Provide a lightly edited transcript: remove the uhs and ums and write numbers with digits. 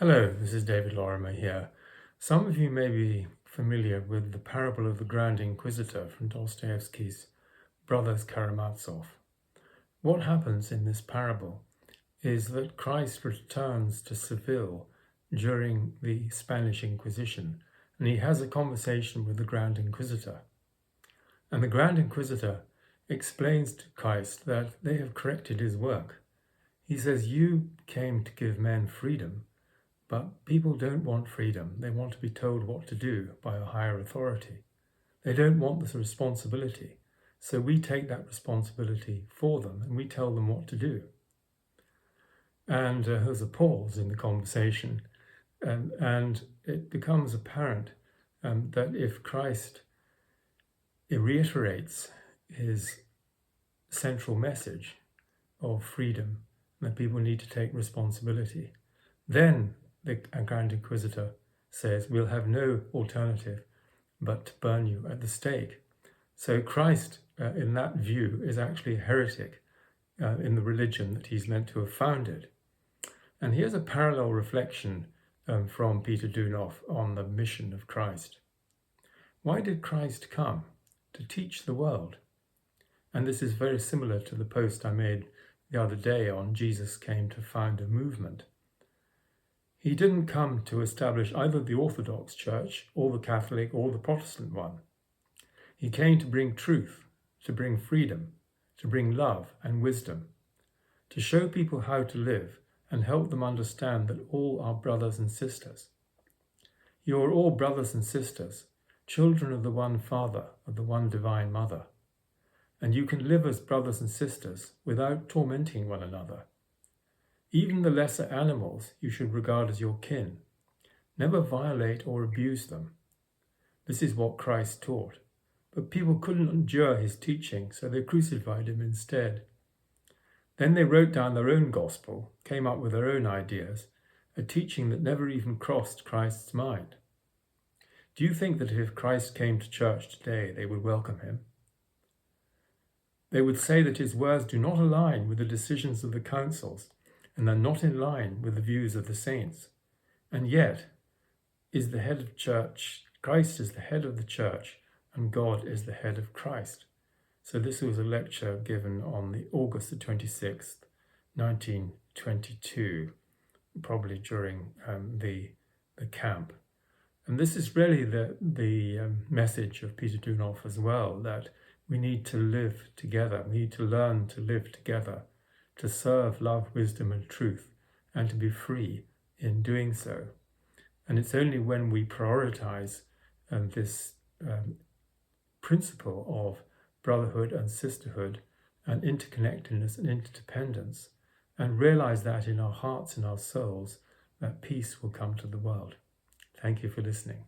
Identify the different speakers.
Speaker 1: Hello, this is David Lorimer here. Some of you may be familiar with the parable of the Grand Inquisitor from Dostoyevsky's Brothers Karamazov. What happens in this parable is that Christ returns to Seville during the Spanish Inquisition, and he has a conversation with the Grand Inquisitor. And the Grand Inquisitor explains to Christ that they have corrected his work. He says, "You came to give men freedom, but people don't want freedom. They want to be told what to do by a higher authority. They don't want this responsibility. So we take that responsibility for them and we tell them what to do." And there's a pause in the conversation, and it becomes apparent that if Christ reiterates his central message of freedom, that people need to take responsibility, then the Grand Inquisitor says, "We'll have no alternative but to burn you at the stake." So Christ, in that view, is actually a heretic in the religion that he's meant to have founded. And here's a parallel reflection from Peter Deunov on the mission of Christ. Why did Christ come? To teach the world. And this is very similar to the post I made the other day on Jesus came to found a movement. He didn't come to establish either the Orthodox Church or the Catholic or the Protestant one. He came to bring truth, to bring freedom, to bring love and wisdom, to show people how to live and help them understand that all are brothers and sisters. You are all brothers and sisters, children of the one Father, of the one Divine Mother. And you can live as brothers and sisters without tormenting one another. Even the lesser animals you should regard as your kin. Never violate or abuse them. This is what Christ taught. But people couldn't endure his teaching, so they crucified him instead. Then they wrote down their own gospel, came up with their own ideas, a teaching that never even crossed Christ's mind. Do you think that if Christ came to church today, they would welcome him? They would say that his words do not align with the decisions of the councils, and they're not in line with the views of the saints. And yet, is the head of church, Christ is the head of the church, and God is the head of Christ. So this was a lecture given on the August the 26th, 1922, probably during the camp. And this is really the message of Peter Deunov as well, that we need to live together, we need to learn to live together, to serve love, wisdom, and truth, and to be free in doing so. And it's only when we prioritize this principle of brotherhood and sisterhood and interconnectedness and interdependence, and realize that in our hearts and our souls, that peace will come to the world. Thank you for listening.